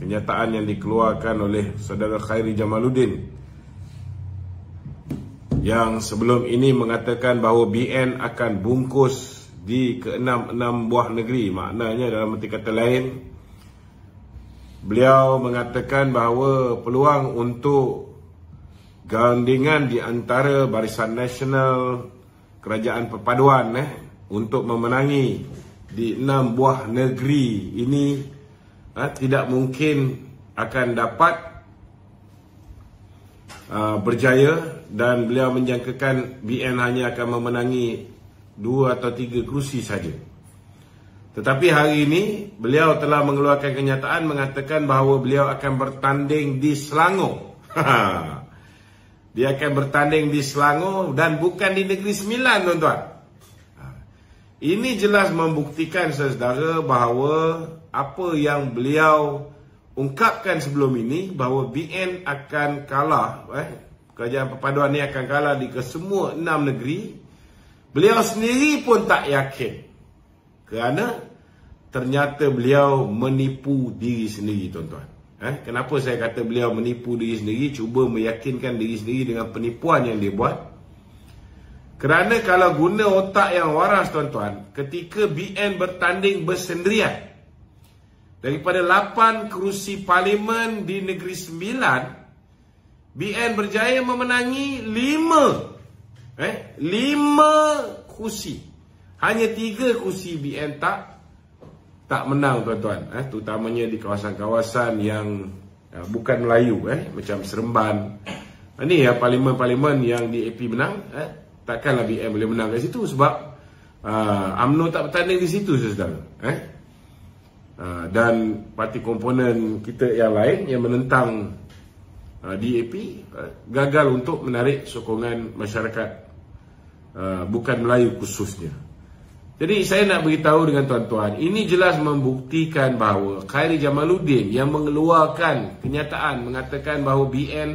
kenyataan yang dikeluarkan oleh saudara Khairi Jamaluddin yang sebelum ini mengatakan bahawa BN akan bungkus di ke-6 buah negeri. Maknanya dalam arti kata lain, beliau mengatakan bahawa peluang untuk gandingan di antara Barisan Nasional Kerajaan Perpaduan untuk memenangi di 6 buah negeri ini tidak mungkin akan dapat berjaya, dan beliau menjangkakan BN hanya akan memenangi 2 atau 3 kerusi saja. Tetapi hari ini beliau telah mengeluarkan kenyataan mengatakan bahawa beliau akan bertanding di Selangor. Dia akan bertanding di Selangor dan bukan di Negeri Sembilan, tuan-tuan. Ini jelas membuktikan, saudara, bahawa apa yang beliau ungkapkan sebelum ini, bahawa BN akan kalah, Kerajaan Perpaduan ini akan kalah di kesemua 6 negeri. Beliau sendiri pun tak yakin, kerana ternyata beliau menipu diri sendiri, tuan-tuan. Kenapa saya kata beliau menipu diri sendiri, cuba meyakinkan diri sendiri dengan penipuan yang dia buat? Kerana kalau guna otak yang waras, tuan-tuan, ketika BN bertanding bersendirian daripada 8 kerusi parlimen di Negeri Sembilan, BN berjaya memenangi 5 kursi. Hanya 3 kursi BN tak menang, tuan-tuan. Terutamanya di kawasan-kawasan yang bukan Melayu, macam Seremban. Ini parlimen-parlimen yang DAP menang. Takkanlah BN boleh menang kat situ sebab UMNO tak bertanding di situ, saudara. Dan parti komponen kita yang lain yang menentang DAP gagal untuk menarik sokongan masyarakat bukan Melayu khususnya. Jadi saya nak beritahu dengan tuan-tuan, ini jelas membuktikan bahawa Khairi Jamaluddin yang mengeluarkan kenyataan mengatakan bahawa BN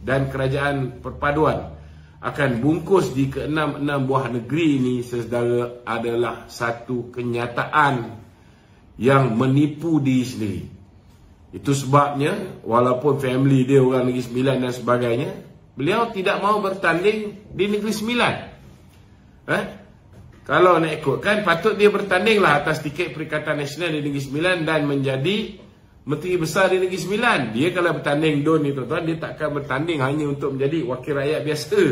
dan Kerajaan Perpaduan akan bungkus di ke-6 buah negeri ini, saudara, adalah satu kenyataan yang menipu diri sendiri. Itu sebabnya walaupun family dia orang Negeri Sembilan dan sebagainya, beliau tidak mahu bertanding di Negeri Sembilan. Kalau nak ikutkan, patut dia bertandinglah atas tiket Perikatan Nasional di Negeri Sembilan dan menjadi Menteri Besar di Negeri Sembilan. Dia kalau bertanding ni, tuan-tuan, dia tak akan bertanding hanya untuk menjadi wakil rakyat biasa.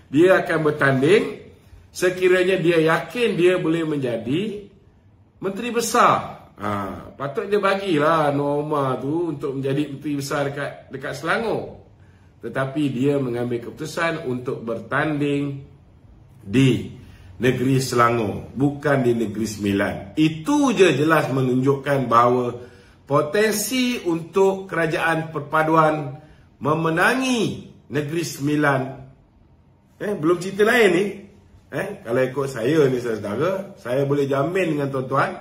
Dia akan bertanding sekiranya dia yakin dia boleh menjadi Menteri Besar. Patut dia bagilah norma tu untuk menjadi Menteri Besar dekat Selangor. Tetapi dia mengambil keputusan untuk bertanding di Negeri Selangor, bukan di Negeri Sembilan. Itu je jelas menunjukkan bahawa potensi untuk Kerajaan Perpaduan memenangi Negeri Sembilan. Belum cerita lain ni. Kalau ikut saya ni, saudara, saya boleh jamin dengan tuan-tuan,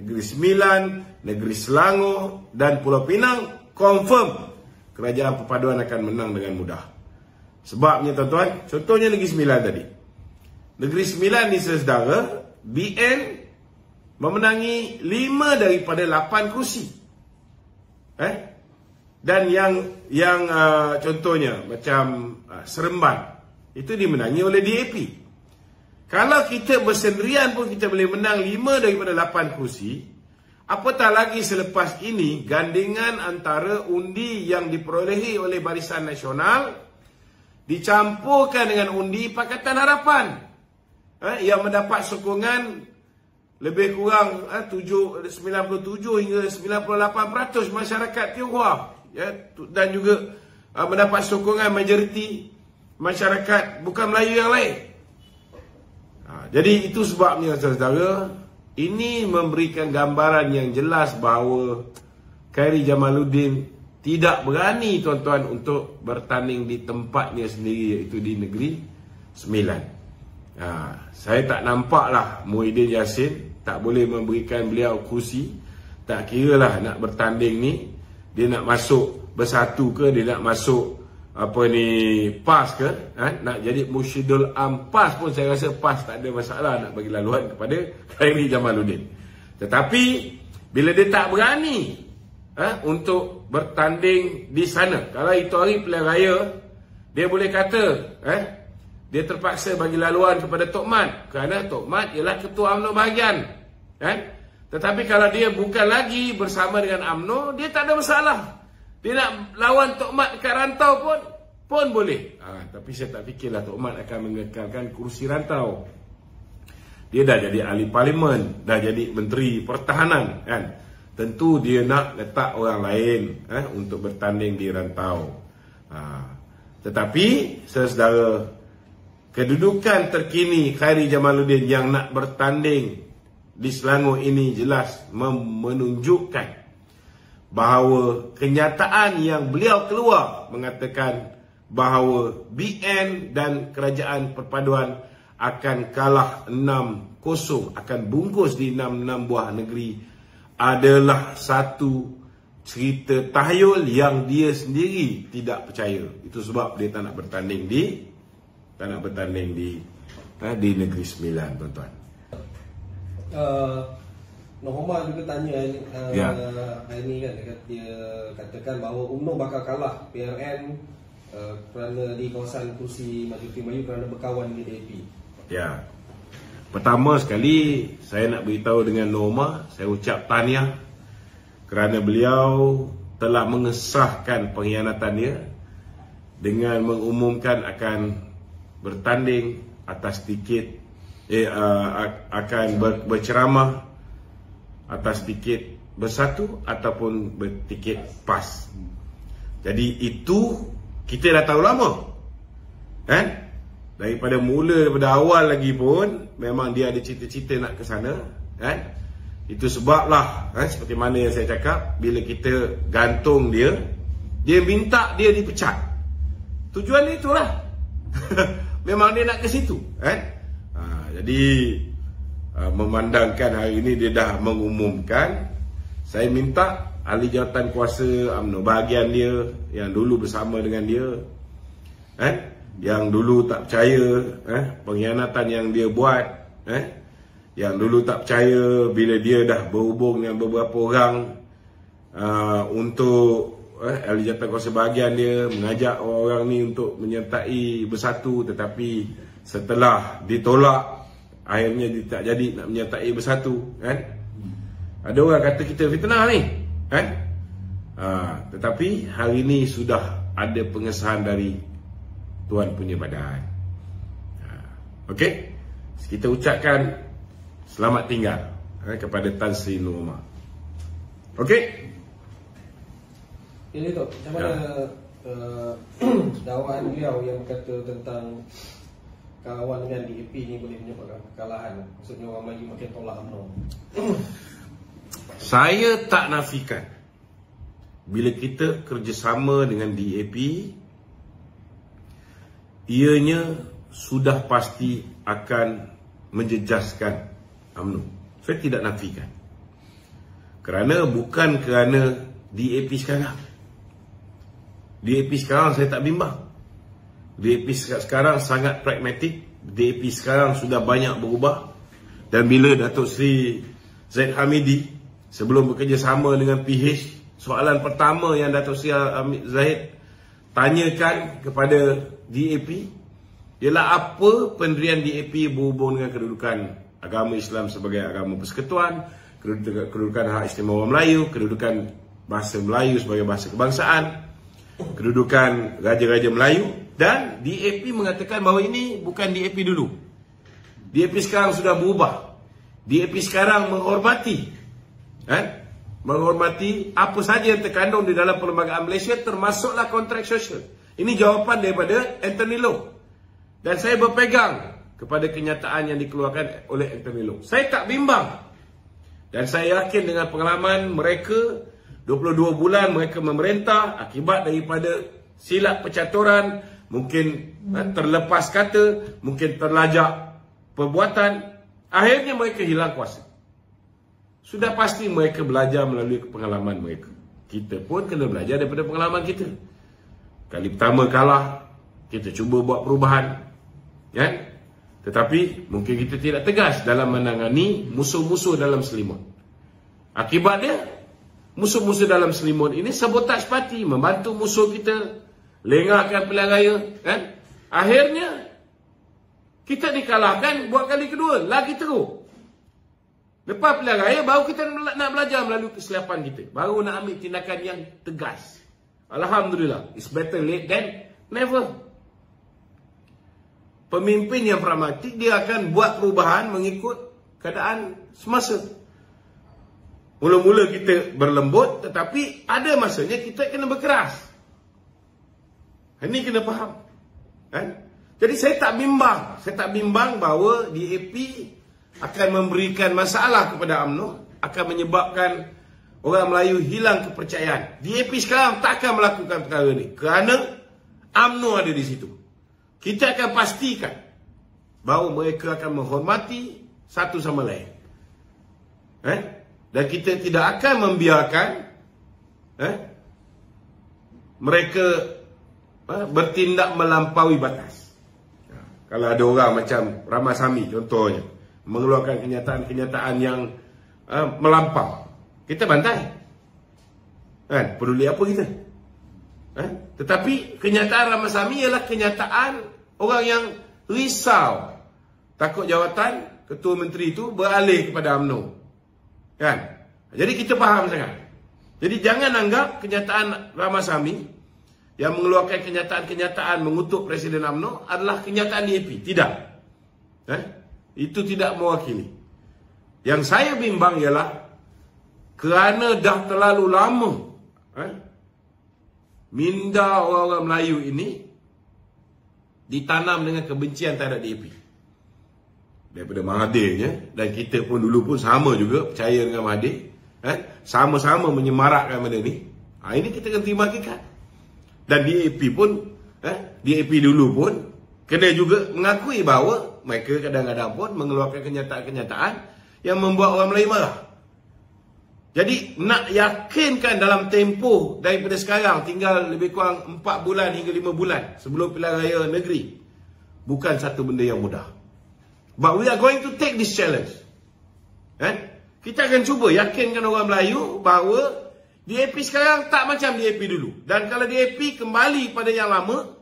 Negeri Sembilan, Negeri Selangor dan Pulau Pinang confirm Kerajaan Perpaduan akan menang dengan mudah. Sebabnya, tuan-tuan, contohnya Negeri Sembilan tadi. Negeri Sembilan ni, saudara, BN memenangi 5 daripada 8 kursi. Dan yang contohnya macam Seremban, itu dimenangi oleh DAP. Kalau kita bersendirian pun kita boleh menang 5 daripada 8 kursi. Apatah lagi selepas ini gandingan antara undi yang diperolehi oleh Barisan Nasional dicampurkan dengan undi Pakatan Harapan, yang mendapat sokongan lebih kurang 97 hingga 98% masyarakat Tionghoa, dan juga mendapat sokongan majoriti masyarakat bukan Melayu yang lain. Jadi itu sebabnya, saudara, ini memberikan gambaran yang jelas bahawa Khairi Jamaluddin tidak berani, tuan-tuan, untuk bertanding di tempatnya sendiri, iaitu di Negeri Sembilan. Saya tak nampaklah Muhyiddin Yassin tak boleh memberikan beliau kursi. Tak kira lah nak bertanding ni, dia nak masuk bersatu ke, dia nak masuk PAS ke, nak jadi Mursyidul Am PAS pun saya rasa PAS tak ada masalah nak bagi laluan kepada Khairi Jamaluddin. Tetapi bila dia tak berani untuk bertanding di sana. Kalau itu hari pilihan raya, dia boleh kata dia terpaksa bagi laluan kepada Tok Mat, kerana Tok Mat ialah ketua UMNO bahagian. Tetapi kalau dia bukan lagi bersama dengan UMNO, dia tak ada masalah. Dia nak lawan Tok Mat dekat rantau pun boleh. Tapi saya tak fikirlah Tok Mat akan mengekalkan kursi rantau. Dia dah jadi ahli parlimen, dah jadi menteri pertahanan, kan. Tentu dia nak letak orang lain untuk bertanding di rantau. Tetapi saudara, kedudukan terkini Khairi Jamaluddin yang nak bertanding di Selangor ini jelas menunjukkan bahawa kenyataan yang beliau keluar mengatakan bahawa BN dan Kerajaan Perpaduan akan kalah 6-0, akan bungkus di 6 buah negeri, adalah satu cerita tahyul yang dia sendiri tidak percaya. Itu sebab dia tak nak bertanding di Negeri Sembilan, tuan-tuan. Norma juga tanya hari ni kan, dia katakan bahawa UMNO bakal kalah PRN kerana di kawasan kursi Majoriti Melayu kerana berkawan dengan DAP. Ya. Pertama sekali saya nak beritahu dengan Norma, saya ucap tahniah kerana beliau telah mengesahkan pengkhianatan dia dengan mengumumkan akan bertanding atas tiket akan berceramah atas tiket bersatu ataupun bertiket PAS. Jadi itu kita dah tahu lama, kan? Daripada awal lagi pun memang dia ada cita-cita nak ke sana, kan? Itu sebablah seperti mana yang saya cakap, bila kita gantung dia minta dia dipecat. Tujuan dia itulah. Memang dia nak ke situ, kan? Jadi memandangkan hari ini dia dah mengumumkan, saya minta ahli jawatan kuasa UMNO bahagian dia yang dulu bersama dengan dia, yang dulu tak percaya pengkhianatan yang dia buat, yang dulu tak percaya bila dia dah berhubung dengan beberapa orang untuk ahli jawatan kuasa bahagian dia mengajak orang-orang ni untuk menyertai bersatu, tetapi setelah ditolak akhirnya dia tak jadi nak menyertai bersatu, kan? Ada orang kata kita fitnah ni, kan? Tetapi hari ini sudah ada pengesahan dari Tuan punya badan. Okey, kita ucapkan selamat tinggal kepada Tan Sri Nur Omar. Okey. Ini tu, macam mana dakwaan beliau yang berkata tentang kawan dengan DAP ni boleh menyebabkan kekalahan? Maksudnya orang Melayu makin tolak UMNO. Saya tak nafikan bila kita kerjasama dengan DAP, ianya sudah pasti akan menjejaskan UMNO. Saya tidak nafikan. Bukan kerana DAP sekarang. DAP sekarang saya tak bimbang. DAP sekarang sangat pragmatik. DAP sekarang sudah banyak berubah. Dan bila Datuk Seri Zahid Hamidi sebelum bekerjasama dengan PH, soalan pertama yang Datuk Seri Zahid tanyakan kepada DAP ialah apa pendirian DAP berhubung dengan kedudukan agama Islam sebagai agama persekutuan, kedudukan hak istimewa Melayu, kedudukan bahasa Melayu sebagai bahasa kebangsaan, kedudukan Raja-Raja Melayu. Dan DAP mengatakan bahawa ini bukan DAP dulu. DAP sekarang sudah berubah. DAP sekarang menghormati apa saja yang terkandung di dalam perlembagaan Malaysia, termasuklah kontrak sosial. Ini jawapan daripada Anthony Loh. Dan saya berpegang kepada kenyataan yang dikeluarkan oleh Anthony Loh. Saya tak bimbang. Dan saya yakin dengan pengalaman mereka 22 bulan mereka memerintah, akibat daripada silap percaturan, mungkin terlepas kata, mungkin terlajak perbuatan, akhirnya mereka hilang kuasa. Sudah pasti mereka belajar melalui pengalaman mereka. Kita pun kena belajar daripada pengalaman kita. Kali pertama kalah, kita cuba buat perubahan, kan? Tetapi mungkin kita tidak tegas dalam menangani musuh-musuh dalam selimut. Akibat dia, musuh-musuh dalam selimut ini sabotaj parti, membantu musuh kita lengahkan pilihan raya, kan? Akhirnya kita dikalahkan buat kali kedua, lagi teruk. Lepas pilihan raya baru kita nak belajar melalui kesilapan kita, baru nak ambil tindakan yang tegas. Alhamdulillah, it's better late than never. Pemimpin yang pragmatik dia akan buat perubahan mengikut keadaan semasa. Mula-mula kita berlembut, tetapi ada masanya kita kena berkeras. Ini kena faham. Kan? Jadi saya tak bimbang bahawa DAP akan memberikan masalah kepada UMNO, akan menyebabkan orang Melayu hilang kepercayaan. DAP sekarang tak akan melakukan perkara ini kerana UMNO ada di situ. Kita akan pastikan bahawa mereka akan menghormati satu sama lain. Dan kita tidak akan membiarkan mereka bertindak melampaui batas. Kalau ada orang macam Ramasamy contohnya, mengeluarkan kenyataan-kenyataan yang melampau, kita bantai. Kan? Peduli apa kita? Tetapi kenyataan Ramasamy ialah kenyataan orang yang risau, takut jawatan Ketua Menteri itu beralih kepada UMNO. Kan? Jadi kita faham sangat. Jadi jangan anggap kenyataan Ramasamy yang mengeluarkan kenyataan-kenyataan mengutuk Presiden UMNO adalah kenyataan DAP. Tidak. Itu tidak mewakili. Yang saya bimbang ialah kerana dah terlalu lama minda orang-orang Melayu ini ditanam dengan kebencian terhadap DAP. Daripada Mahathirnya, dan kita pun dulu pun sama juga percaya dengan Mahathir, sama-sama menyemarakkan benda ni. Ini kita kena terima hakikat. Dan DAP pun, DAP dulu pun kena juga mengakui bahawa mereka kadang-kadang pun mengeluarkan kenyataan-kenyataan yang membuat orang Melayu marah. Jadi nak yakinkan dalam tempoh daripada sekarang tinggal lebih kurang 4 bulan hingga 5 bulan sebelum pilihan raya negeri, bukan satu benda yang mudah. But we are going to take this challenge. Kita akan cuba yakinkan orang Melayu bahawa DAP sekarang tak macam DAP dulu. Dan kalau DAP kembali pada yang lama,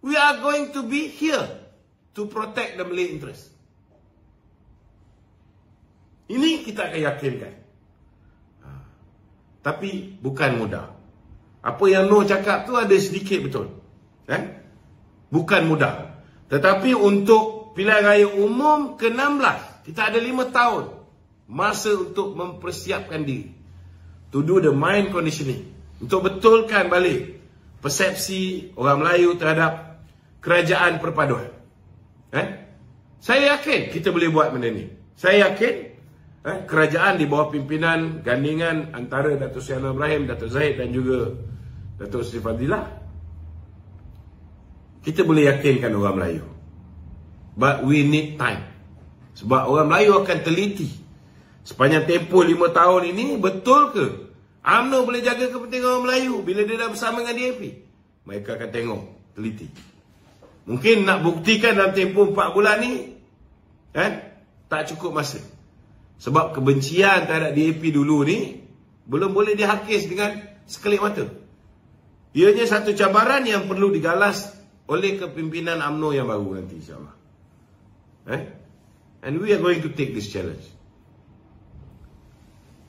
we are going to be here to protect the Malay interest. Ini kita akan yakinkan. Tapi bukan mudah. Apa yang Noh cakap tu ada sedikit betul. Bukan mudah. Tetapi untuk pilihan raya umum ke-16, kita ada 5 tahun masa untuk mempersiapkan diri. To do the mind conditioning. Untuk betulkan balik persepsi orang Melayu terhadap kerajaan perpaduan. Saya yakin kita boleh buat benda ni. Saya yakin kerajaan di bawah pimpinan gandingan antara Datuk Seri Anwar Ibrahim, Datuk Zahid dan juga Datuk Seri Fadilah, kita boleh yakinkan orang Melayu. But we need time. Sebab orang Melayu akan teliti sepanjang tempoh 5 tahun ini, betul ke UMNO boleh jaga kepentingan orang Melayu bila dia dah bersama dengan DAP. Mereka akan tengok, teliti. Mungkin nak buktikan dalam tempoh 4 bulan ni tak cukup masa. Sebab kebencian terhadap DAP dulu ni belum boleh dihakis dengan sekelip mata. Ianya satu cabaran yang perlu digalas oleh kepimpinan UMNO yang baru nanti, insyaAllah. And we are going to take this challenge.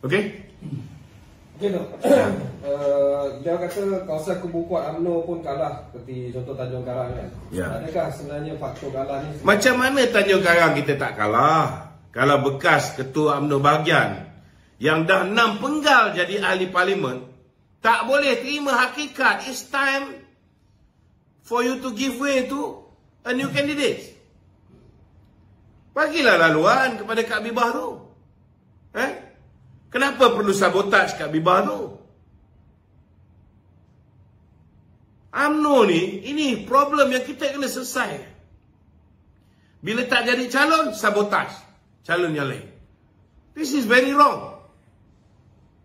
Okay? Okay, no. Dia kata kawasan kubu kuat UMNO pun kalah, seperti contoh Tanjung Karang kan. Adakah sebenarnya faktor kalah ni? Macam mana Tanjung Karang kita tak kalah? Kalau bekas ketua UMNO bahagian yang dah 6 penggal jadi ahli parlimen tak boleh terima hakikat, it's time for you to give way to a new candidate. Bagilah laluan kepada Kak Bibah tu. Kenapa perlu sabotaj Kak Bibah tu? UMNO ni, ini problem yang kita kena selesai. Bila tak jadi calon, sabotaj calon yang lain. This is very wrong.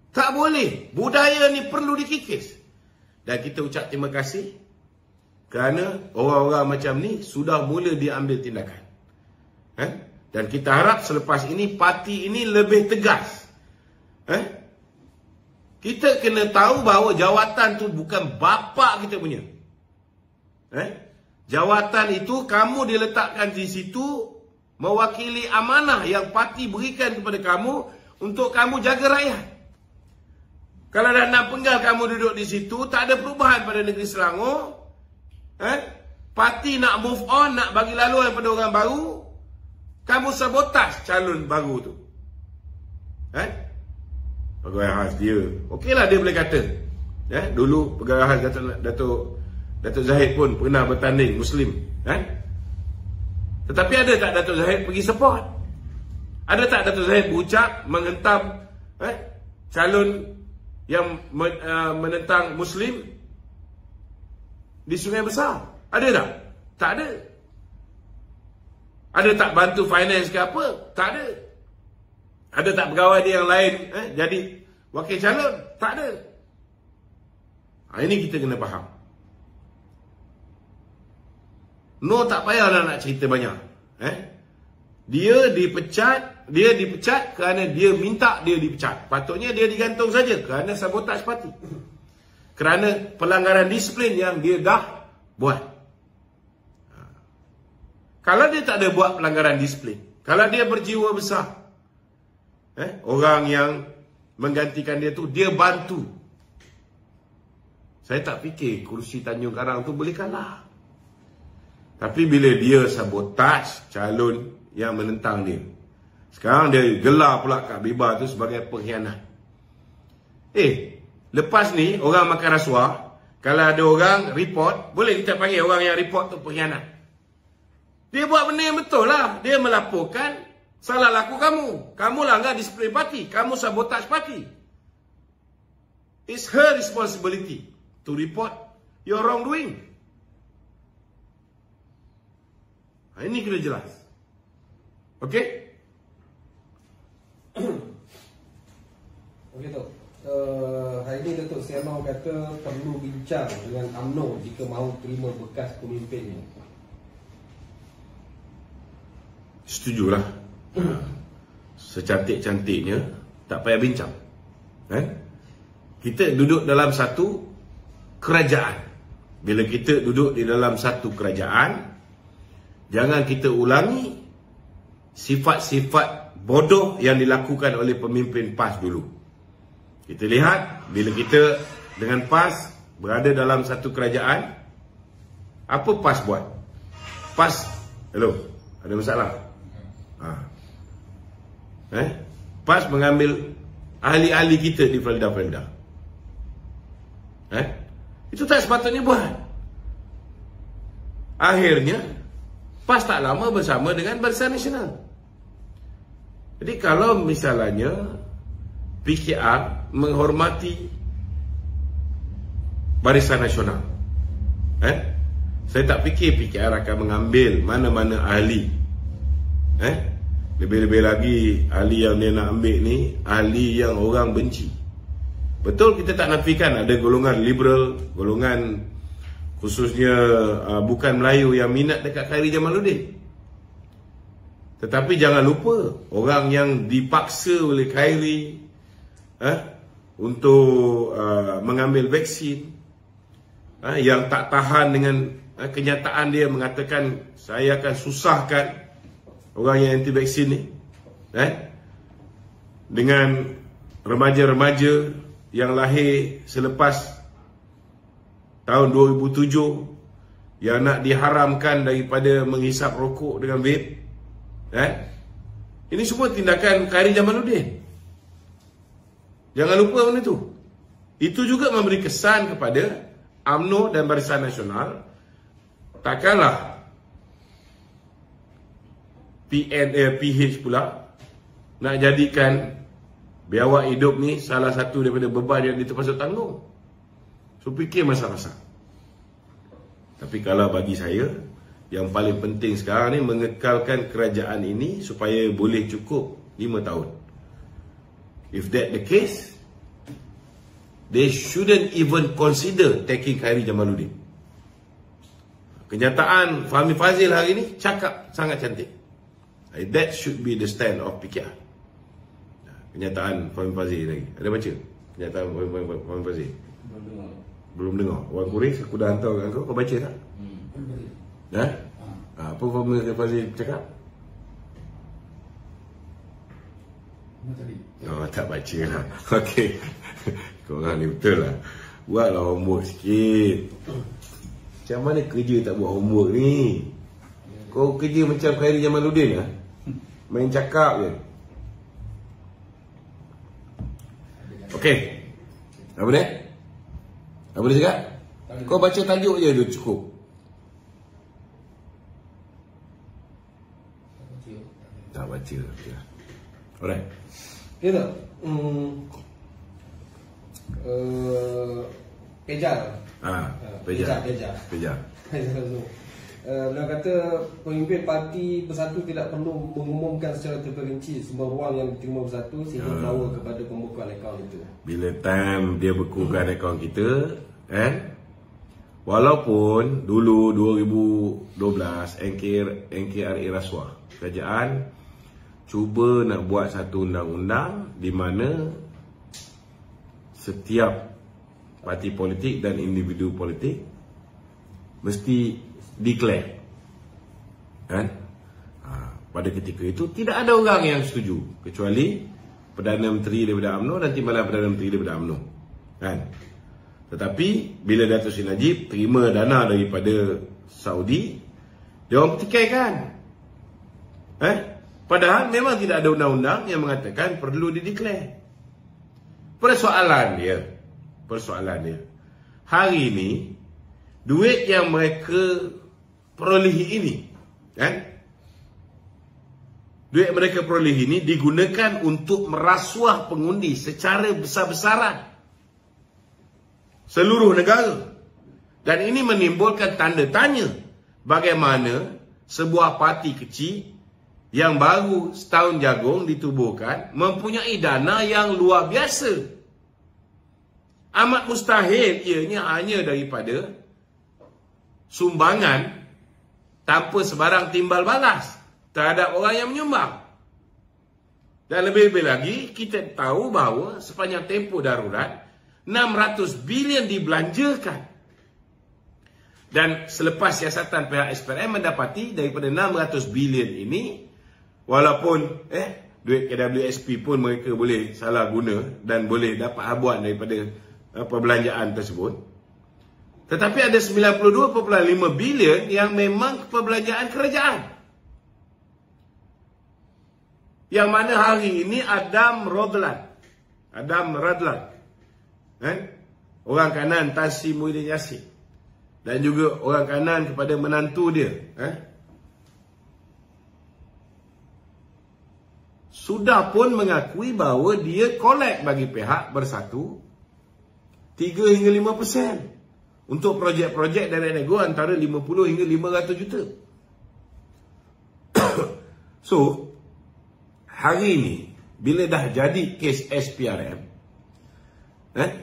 Tak boleh. Budaya ni perlu dikikis. Dan kita ucap terima kasih kerana orang-orang macam ni sudah mula diambil tindakan. Dan kita harap selepas ini parti ini lebih tegas Kita kena tahu bahawa jawatan tu bukan bapa kita punya. Jawatan itu kamu diletakkan di situ mewakili amanah yang parti berikan kepada kamu untuk kamu jaga rakyat. Kalau dah nak penggal kamu duduk di situ, tak ada perubahan pada negeri Selangor. Parti nak move on, nak bagi laluan pada orang baru, kamu sabotaj calon baru tu. Pegawai khas dia, okeylah dia boleh kata. Dulu pegawai khas Datuk Zahid pun pernah bertanding Muslim. Tetapi ada tak Datuk Zahid pergi support? Ada tak Datuk Zahid berucap menghentam calon yang menentang Muslim di Sungai Besar? Ada tak? Tak ada. Ada tak bantu finance ke apa? Tak ada. Ada tak pegawai dia yang lain jadi wakil calon? Tak ada. Ini kita kena faham. No, tak payahlah nak cerita banyak. Dia dipecat kerana dia minta dia dipecat. Patutnya dia digantung saja kerana sabotaj parti. Kerana pelanggaran disiplin yang dia dah buat. Kalau dia tak ada buat pelanggaran disiplin, kalau dia berjiwa besar, orang yang menggantikan dia tu, dia bantu. Saya tak fikir kursi Tanjung Karang tu boleh kalah. Tapi bila dia sabotaj calon yang menentang dia, sekarang dia gelar pula Kak Biba tu sebagai pengkhianat. Lepas ni orang makan rasuah, kalau ada orang report, boleh kita panggil orang yang report tu pengkhianat. Dia buat benda yang betul lah. Dia melaporkan salah laku kamu. Kamu langgar disiplin parti. Kamu sabotaj parti. It's her responsibility to report your wrongdoing. Ini kena jelas. Okey? Okey tu. Hari ini Datuk Seri Amar kata perlu bincang dengan UMNO jika mahu terima bekas pemimpinnya. Setujulah. Secantik-cantiknya tak payah bincang. Kita duduk dalam satu kerajaan. Bila kita duduk di dalam satu kerajaan, jangan kita ulangi sifat-sifat bodoh yang dilakukan oleh pemimpin PAS dulu. Kita lihat bila kita dengan PAS berada dalam satu kerajaan, apa PAS buat? PAS, hello, ada masalah? PAS mengambil ahli-ahli kita di Felda-Felda. Itu tak sepatutnya buat. Akhirnya PAS tak lama bersama dengan Barisan Nasional. Jadi kalau misalnya PKR menghormati Barisan Nasional, saya tak fikir PKR akan mengambil mana-mana ahli. Lebih-lebih lagi ahli yang dia nak ambil ni ahli yang orang benci. Betul kita tak nafikan ada golongan liberal, golongan khususnya bukan Melayu yang minat dekat Khairi Jamaluddin. Tetapi jangan lupa orang yang dipaksa oleh Khairi untuk mengambil vaksin, yang tak tahan dengan kenyataan dia mengatakan saya akan susahkan orang yang anti vaksin ni, dengan remaja-remaja yang lahir selepas tahun 2007 yang nak diharamkan daripada menghisap rokok dengan vape. Ini semua tindakan Khairi Jamaluddin. Jangan lupa benda tu. Itu juga memberi kesan kepada UMNO dan Barisan Nasional. Takkanlah PH pula nak jadikan biawak hidup ni salah satu daripada beban yang terpaksa tanggung. So fikir masa-masa. Tapi kalau bagi saya, yang paling penting sekarang ni mengekalkan kerajaan ini supaya boleh cukup 5 tahun. If that the case, they shouldn't even consider taking Khairi Jamaluddin. Kenyataan Fahmi Fadzil hari ni cakap sangat cantik. That should be the stand of PKR. Kenyataan Fahmi Fadzil lagi. Ada baca? Kenyataan Puan Fazil? Belum dengar. Belum dengar. Wan Kuris, aku dah hantar kat kau baca tak? Apa Puan Fazil cakap? Oh, tak baca lah. Okey. Korang ni betul lah. Buatlah homework sikit. Macam mana kerja tak buat homework ni? Kau kerja macam Khairi Jamaluddin lah. Main cakap je. Okey. Apa dia? Apa dia cakap? Kau baca tajuk je tu cukup. Tak baca. Alright. Ya tak? Pejar. Pejar. Beliau kata pemimpin parti Bersatu tidak perlu mengumumkan secara terperinci semua ruang yang diterima Bersatu sehingga membawa kepada pembukaan akaun itu. Bila time dia bekukan akaun kita, walaupun dulu 2012 NKRI rasuah, kerajaan cuba nak buat satu undang-undang di mana setiap parti politik dan individu politik mesti declare, kan? Pada ketika itu tidak ada orang yang setuju kecuali Perdana Menteri daripada UMNO dan Timbalan Perdana Menteri daripada UMNO, kan? Tetapi bila Datuk Seri Najib terima dana daripada Saudi, dia orang pertikaikan, padahal memang tidak ada undang-undang yang mengatakan perlu dideklar. Persoalan dia, hari ini duit yang mereka perolehi ini, kan? Duit mereka perolehi ini digunakan untuk merasuah pengundi secara besar-besaran seluruh negara. Dan ini menimbulkan tanda tanya bagaimana sebuah parti kecil yang baru setahun jagung ditubuhkan mempunyai dana yang luar biasa. Amat mustahil ianya hanya daripada sumbangan tanpa sebarang timbal balas terhadap orang yang menyumbang. Dan lebih-lebih lagi, kita tahu bahawa sepanjang tempoh darurat 600 bilion dibelanjakan. Dan selepas siasatan pihak SPRM mendapati daripada 600 bilion ini, walaupun duit KWSP pun mereka boleh salah guna dan boleh dapat habuan daripada perbelanjaan tersebut, tetapi ada 92.5 bilion yang memang perbelanjaan kerajaan, yang mana hari ini Adam Radlan, orang kanan Tan Sri Muhyiddin Yassin, dan juga orang kanan kepada menantu dia, sudah pun mengakui bahawa dia kolek bagi pihak Bersatu 3 hingga 5% untuk projek-projek dari nego antara 50 hingga 500 juta. So, hari ini bila dah jadi kes SPRM,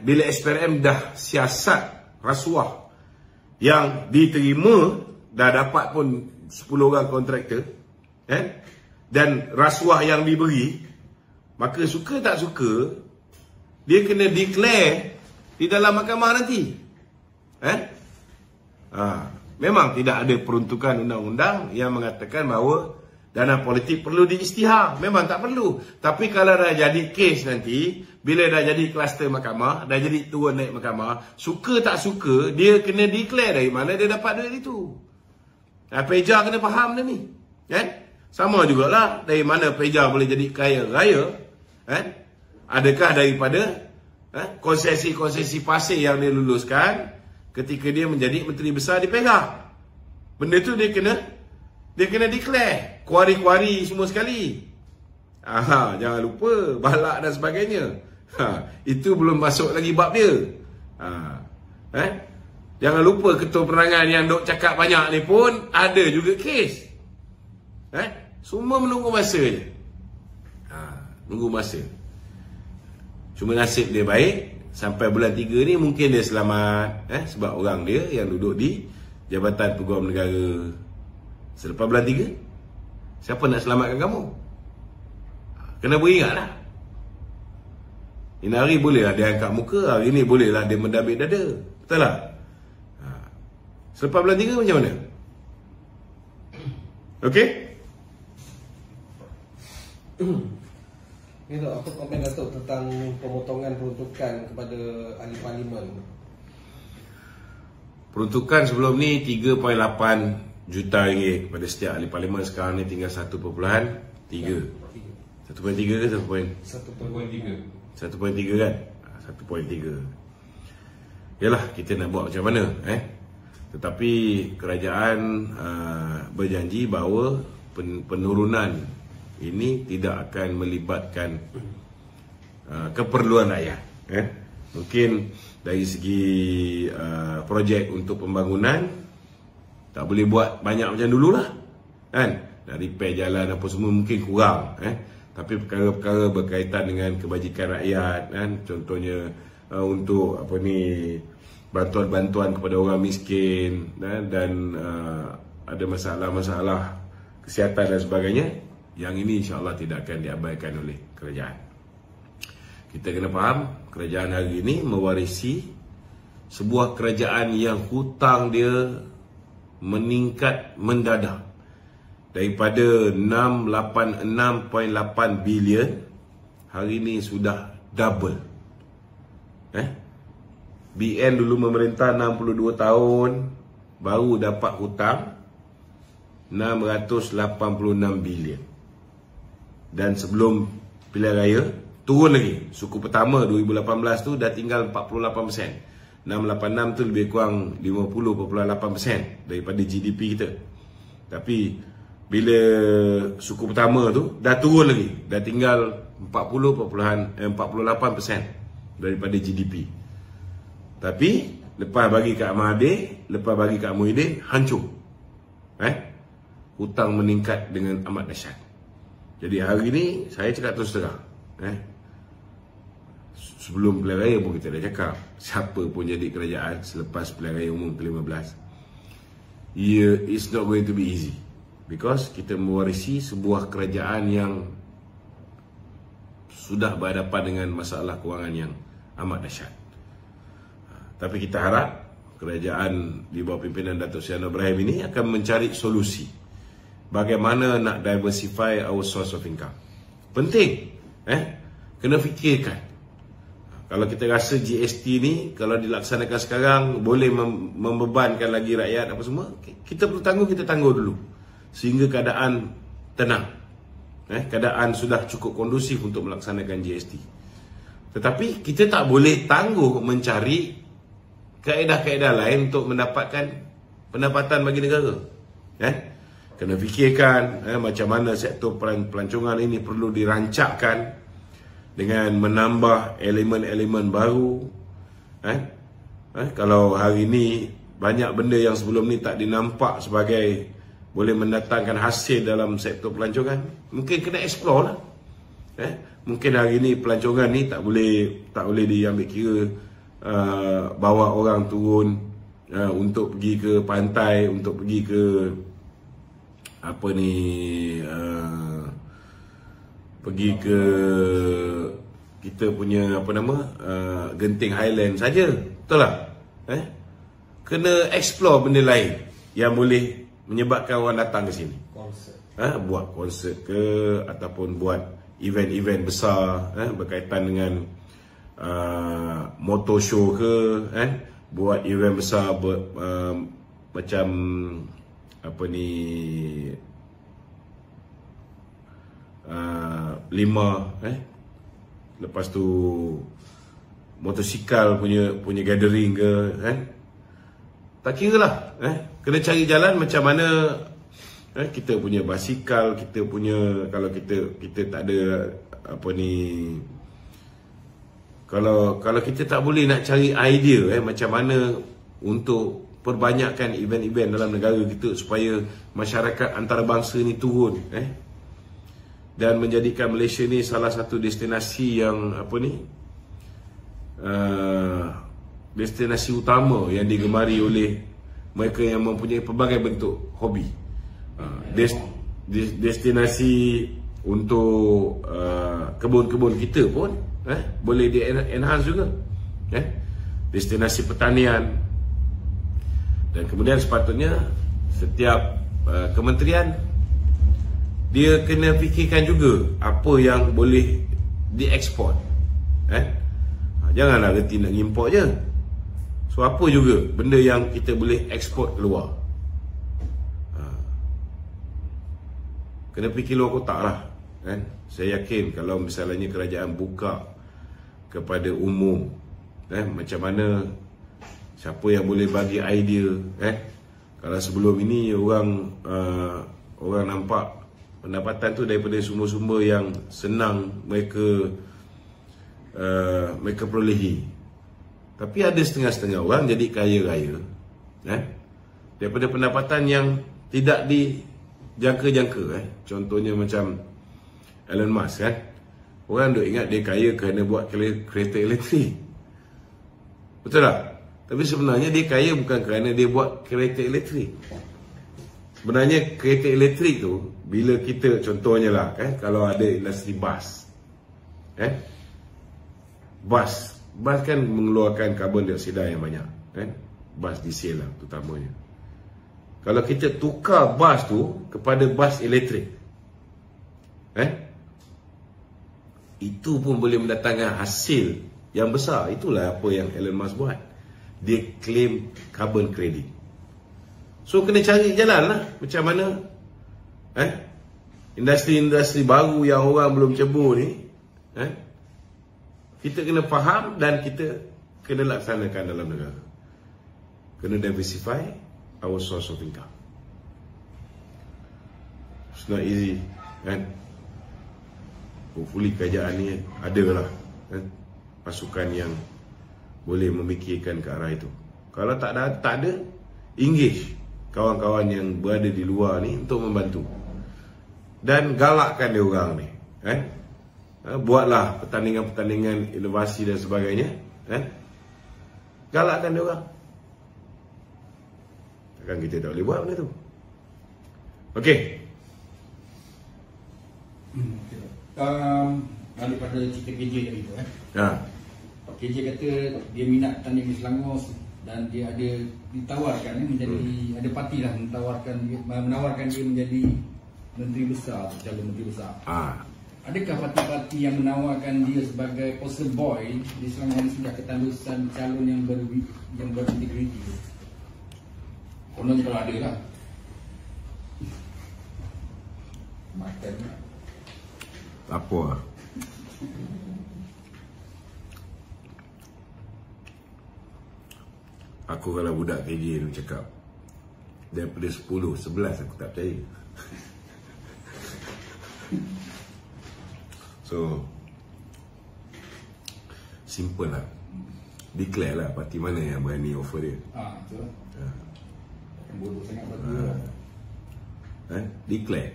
bila SPRM dah siasat rasuah yang diterima, dah dapat pun 10 orang kontraktor, dan rasuah yang diberi, maka suka tak suka dia kena declare di dalam mahkamah nanti. Memang tidak ada peruntukan undang-undang yang mengatakan bahawa dana politik perlu diisytihar. Memang tak perlu. Tapi kalau dah jadi kes nanti, bila dah jadi kluster mahkamah, dah jadi turun naik mahkamah, suka tak suka dia kena declare dari mana dia dapat duit itu. Peja kena faham dah ni, kan? Sama jugalah dari mana Peja boleh jadi kaya raya, adakah daripada konsesi-konsesi pasir yang dia luluskan ketika dia menjadi Menteri Besar di Perak. Benda tu dia kena declare, kuari-kuari semua sekali. Jangan lupa balak dan sebagainya. Itu belum masuk lagi bab dia. Jangan lupa ketua penerangan yang dok cakap banyak ni pun ada juga kes. Semua menunggu masa je. Nunggu masa. Cuma nasib dia baik, sampai bulan 3 ni mungkin dia selamat, sebab orang dia yang duduk di Jabatan Peguam Negara. Selepas bulan 3, siapa nak selamatkan kamu? Kena beringatlah. Hari bolehlah dia angkat muka, hari ni bolehlah dia mendabik dada. Betul tak? Selepas bulan 3 macam mana? Okey? Apa komen Datuk tentang pemotongan peruntukan kepada ahli parlimen? Peruntukan sebelum ni 3.8 juta ringgit kepada setiap ahli parlimen. Sekarang ni tinggal 1.3. 1.3 ke 1.3? 1.3 kan? 1.3. Yalah, kita nak buat macam mana Tetapi kerajaan berjanji bahawa penurunan ini tidak akan melibatkan keperluan rakyat. Mungkin dari segi projek untuk pembangunan tak boleh buat banyak macam dululah, kan? Nak repair jalan apa semua mungkin kurang, tapi perkara-perkara berkaitan dengan kebajikan rakyat, kan? Contohnya untuk bantuan-bantuan kepada orang miskin, dan ada masalah-masalah kesihatan dan sebagainya, yang ini insya-Allah tidak akan diabaikan oleh kerajaan. Kita kena faham, kerajaan hari ini mewarisi sebuah kerajaan yang hutang dia meningkat mendadak daripada 686.8 bilion, hari ini sudah double. BN dulu memerintah 62 tahun baru dapat hutang 686 bilion. Dan sebelum pilihan raya turun lagi. Suku pertama 2018 tu dah tinggal 48%. 686 tu lebih kurang 50.8% daripada GDP kita. Tapi bila suku pertama tu dah turun lagi, dah tinggal 48% daripada GDP. Tapi lepas bagi kat Mahathir, lepas bagi kat Muhyiddin, hancur. Hutang meningkat dengan amat dahsyat. Jadi hari ni saya cakap terus terang, sebelum pilihan raya pun kita dah cakap, siapa pun jadi kerajaan selepas pilihan raya umum ke-15, it's not going to be easy, because kita mewarisi sebuah kerajaan yang sudah berhadapan dengan masalah kewangan yang amat dahsyat. Tapi kita harap kerajaan di bawah pimpinan Datuk Seri Anwar Ibrahim ini akan mencari solusi bagaimana nak diversify our source of income. Penting, kena fikirkan. Kalau kita rasa GST ni kalau dilaksanakan sekarang boleh membebankan lagi rakyat apa semua, kita perlu tangguh, kita tangguh dulu sehingga keadaan tenang. Keadaan sudah cukup kondusif untuk melaksanakan GST. Tetapi kita tak boleh tangguh mencari kaedah-kaedah lain untuk mendapatkan pendapatan bagi negara. Kena fikirkan macam mana sektor pelancongan ini perlu dirancangkan dengan menambah elemen-elemen baru. Kalau hari ini banyak benda yang sebelum ni tak dinampak sebagai boleh mendatangkan hasil dalam sektor pelancongan, mungkin kena explore lah. Mungkin hari ini pelancongan ni tak boleh diambil kira, bawa orang turun untuk pergi ke pantai, untuk pergi ke pergi ke kita punya Genting Highland saja, betul tak? Kena explore benda lain yang boleh menyebabkan orang datang ke sini. Buat konsert ke, ataupun buat event-event besar berkaitan dengan motor show ke, buat event besar macam lepas tu motosikal punya gathering ke, tak kira lah. Kena cari jalan macam mana kita punya basikal, kita punya, kalau kita tak ada kalau kita tak boleh nak cari idea macam mana untuk perbanyakkan event-event dalam negara kita supaya masyarakat antarabangsa ni turun, dan menjadikan Malaysia ni salah satu destinasi yang destinasi utama yang digemari oleh mereka yang mempunyai pelbagai bentuk hobi. Destinasi untuk kebun-kebun kita pun boleh di enhance juga. Destinasi pertanian. Dan kemudian sepatutnya setiap kementerian dia kena fikirkan juga apa yang boleh dieksport. Janganlah reti nak import je. So apa juga benda yang kita boleh eksport keluar. Kena fikir luar kotak lah. Saya yakin kalau misalnya kerajaan buka kepada umum, macam mana, siapa yang boleh bagi idea. Kalau sebelum ini orang nampak pendapatan tu daripada sumber-sumber yang senang mereka perolehi. Tapi ada setengah-setengah orang jadi kaya-raya daripada pendapatan yang tidak dijangka-jangka. Contohnya macam Elon Musk orang duk ingat dia kaya kerana buat kereta elektrik. Betul tak? Tapi sebenarnya dia kaya bukan kerana dia buat kereta elektrik. Sebenarnya kereta elektrik tu, bila kita contohnya lah, kalau ada industri bas, bas kan mengeluarkan karbon dioksida yang banyak, bas diesel lah terutamanya. Kalau kita tukar bas tu kepada bas elektrik, itu pun boleh mendatangkan hasil yang besar. Itulah apa yang Elon Musk buat. Dia claim carbon credit. So kena cari jalan lah macam mana industri-industri baru yang orang belum cebur ni, kita kena faham dan kita kena laksanakan dalam negara. Kena diversify our source of income. It's not easy, hopefully kerajaan ni adalah pasukan yang boleh memikirkan ke arah itu. Kalau tak ada, engage kawan-kawan yang berada di luar ni untuk membantu. Dan galakkan dia orang ni. Buatlah pertandingan-pertandingan inovasi dan sebagainya. Galakkan dia orang. Takkan kita tak boleh buat benda tu. Okey. Daripada cerita KJ tadi tu, KJ kata dia minat tanding di Selangor dan dia ada ditawarkan menjadi ada parti lah menawarkan dia menjadi menteri besar atau calon menteri besar. Adakah parti-parti yang menawarkan dia sebagai poster boy di Selangor ini sudah ketandusan calon yang berintegriti? Kononnya kalau ada lah. Makan apa? Aku kalau budak KJ tu cakap daripada 10, 11 aku tak percaya. So simple lah. Declare lah parti mana yang berani offer dia. Betul. Bodoh sangat parti lah. Declare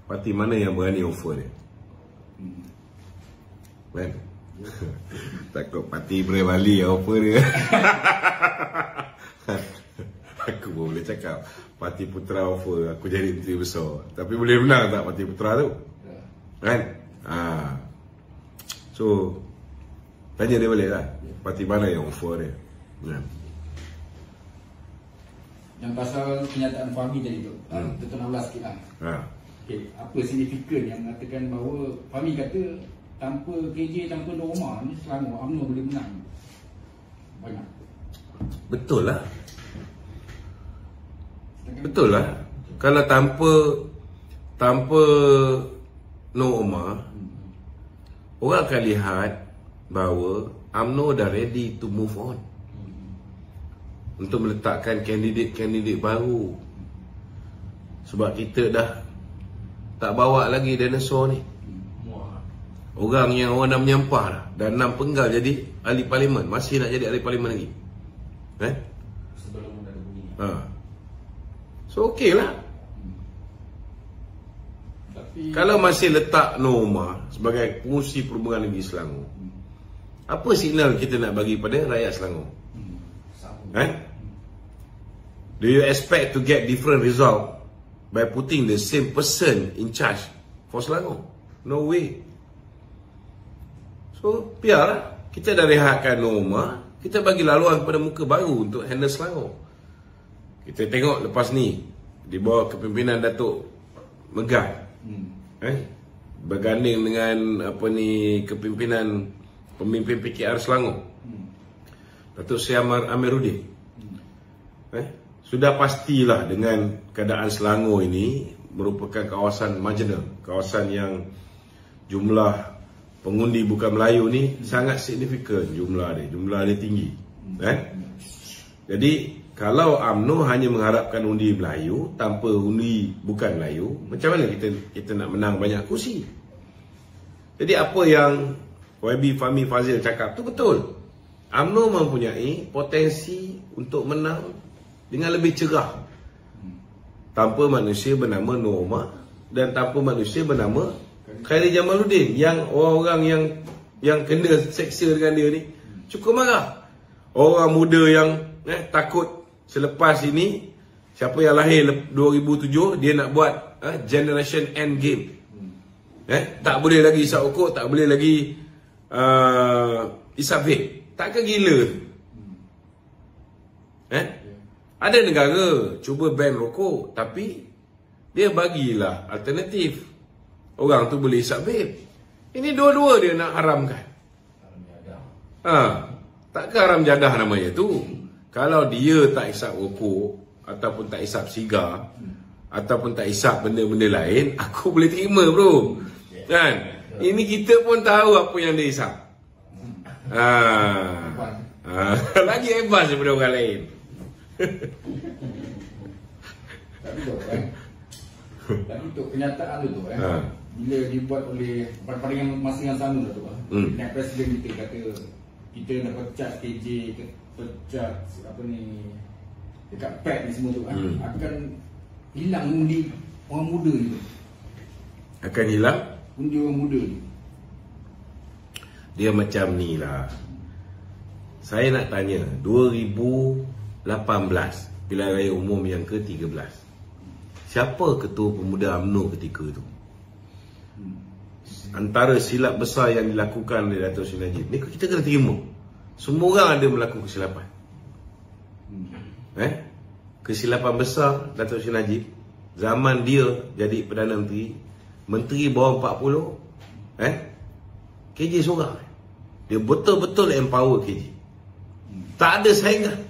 parti mana yang berani offer dia. Takut parti Bray Bali yang offer dia. Aku pun boleh cakap parti Putra offer aku jadi menteri besar. Tapi boleh menang tak parti Putra tu? So tanya dia balik lah, parti mana yang offer dia. Yang pasal kenyataan Fahmi tadi tu, kita nak ulas sikit lah. Apa signifikan yang mengatakan bahawa Fahmi kata tanpa KJ, tanpa Norma ni Selangor UMNO boleh menang banyak. Betul lah. Kalau tanpa Norma, orang akan lihat bahawa UMNO dah ready to move on untuk meletakkan kandidat baru. Sebab kita dah tak bawa lagi dinosaur ni. Orang yang orang dah menyampah dah. Dan 6 penggal jadi ahli parlimen. Masih nak jadi ahli parlimen lagi. Sebelum dah ada bunyi. So okey lah. Tapi kalau masih letak Norma sebagai pengurusi perhubungan negeri Selangor, apa signal kita nak bagi pada rakyat Selangor? Do you expect to get different result by putting the same person in charge for Selangor? No way. So So biarlah, kita dah rehatkan norma, kita bagi laluan kepada muka baru untuk handle Selangor. Kita tengok lepas ni di bawah kepimpinan Datuk Megat, berganding dengan kepimpinan pemimpin PKR Selangor, Datuk Seri Amiruddin. Sudah pastilah dengan keadaan Selangor ini merupakan kawasan marginal, kawasan yang jumlah pengundi bukan Melayu ni sangat signifikan, jumlah dia tinggi. Jadi kalau UMNO hanya mengharapkan undi Melayu tanpa undi bukan Melayu, macam mana kita nak menang banyak kursi? Jadi apa yang YB Fahmi Fadzil cakap tu betul. UMNO mempunyai potensi untuk menang dengan lebih cerah tanpa manusia bernama Norma dan tanpa manusia bernama Khairi Jamaluddin, yang orang-orang yang kena seksa dengan dia ni cukup marah. Orang muda yang takut selepas ini, siapa yang lahir 2007 dia nak buat Generation End Game. Tak boleh lagi isap rokok, tak boleh lagi isap vape. Takkan gila? Ada negara cuba ban rokok, tapi dia bagilah alternatif. Orang tu boleh isap vape. Ini dua-dua dia nak haramkan. Takkan haram jadah namanya tu. Kalau dia tak isap rokok, ataupun tak isap sigar, ataupun tak isap benda-benda lain, aku boleh terima, bro. Kan? Ini kita pun tahu apa yang dia isap. Lagi hebat daripada orang lain. Tapi untuk kenyataan tu bila dibuat oleh pada yang masa yang sama tu Naib Presiden kita kata kita nak pecat KJ, pecat dekat PET ni semua tu akan hilang undi orang muda ni. Akan hilang undi orang muda ni. Dia macam ni lah. Saya nak tanya, 2018 pilihan raya umum yang ke-13, siapa ketua pemuda UMNO ketika itu? Antara silap besar yang dilakukan oleh Datuk Seri Najib ni, kita kena terima. Semua orang ada melakukan kesilapan. Kesilapan besar Datuk Seri Najib zaman dia jadi Perdana Menteri, Menteri bawah 40, KJ seorang. Dia betul-betul empower KJ. Tak ada saingan.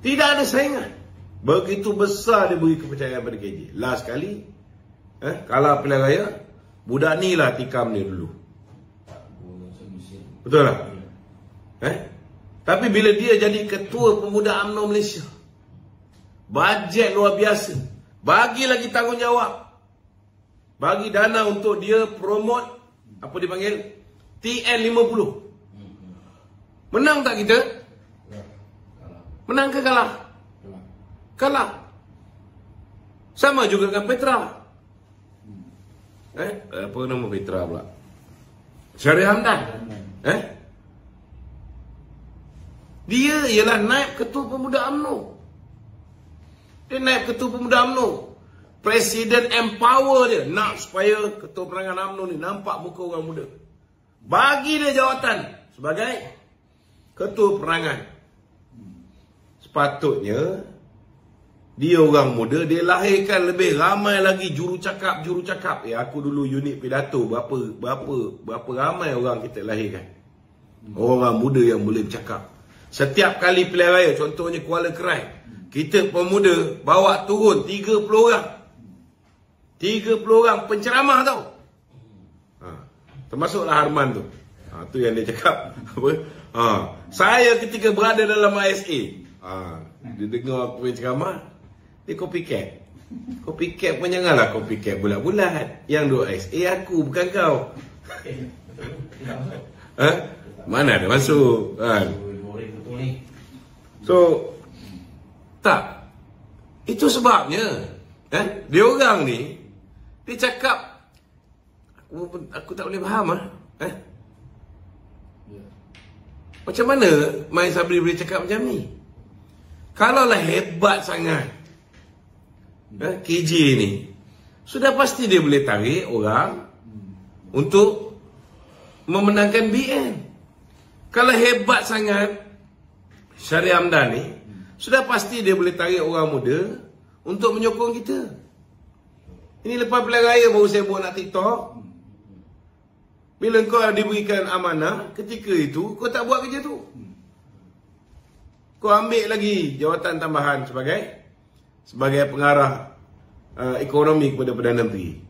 Tidak ada saingan. Begitu besar dia beri kepercayaan pada KJ. Last kali kalah pilihan raya, budak ni lah tikam dia dulu. Betul tak? Tapi bila dia jadi ketua pemuda UMNO Malaysia, bajet luar biasa, bagi lagi tanggungjawab, bagi dana untuk dia promote apa dipanggil TN50. Menang tak kita? Menang ke kalah? Kalah. Sama juga dengan Petra. Apa nama Petra pula? Syarif Hamdan. Dia ialah naib ketua pemuda UMNO. Dia naib ketua pemuda UMNO. Presiden empower dia nak supaya ketua perangan UMNO ni nampak muka orang muda. Bagi dia jawatan sebagai ketua perangan. Sepatutnya dia orang muda, dia lahirkan lebih ramai lagi jurucakap. Aku dulu unit pidato, berapa ramai orang kita lahirkan. Orang muda yang boleh bercakap. Setiap kali pilihan raya, contohnya Kuala Kerai, kita pemuda bawa turun 30 orang. 30 orang penceramah tau. Termasuklah Harman tu. Tu yang dia cakap apa? Saya ketika berada dalam ISA, dia dengar aku punya ceramah, dia copycat. Copycat pun janganlah copycat bulat-bulat. Yang duk ISA aku, bukan kau. Mana ada masuk kan? So tak. Itu sebabnya dia orang ni, dia cakap aku tak boleh faham macam mana Mai Sabri boleh cakap macam ni? Kalaulah hebat sangat KJ ni, sudah pasti dia boleh tarik orang untuk memenangkan BN. Kalau hebat sangat Syahrir Hamdan ni, sudah pasti dia boleh tarik orang muda untuk menyokong kita. Ini lepas pilihan raya baru sibuk nak TikTok. Bila kau diberikan amanah, ketika itu kau tak buat kerja tu. Kau ambil lagi jawatan tambahan sebagai pengarah ekonomi kepada Perdana Menteri.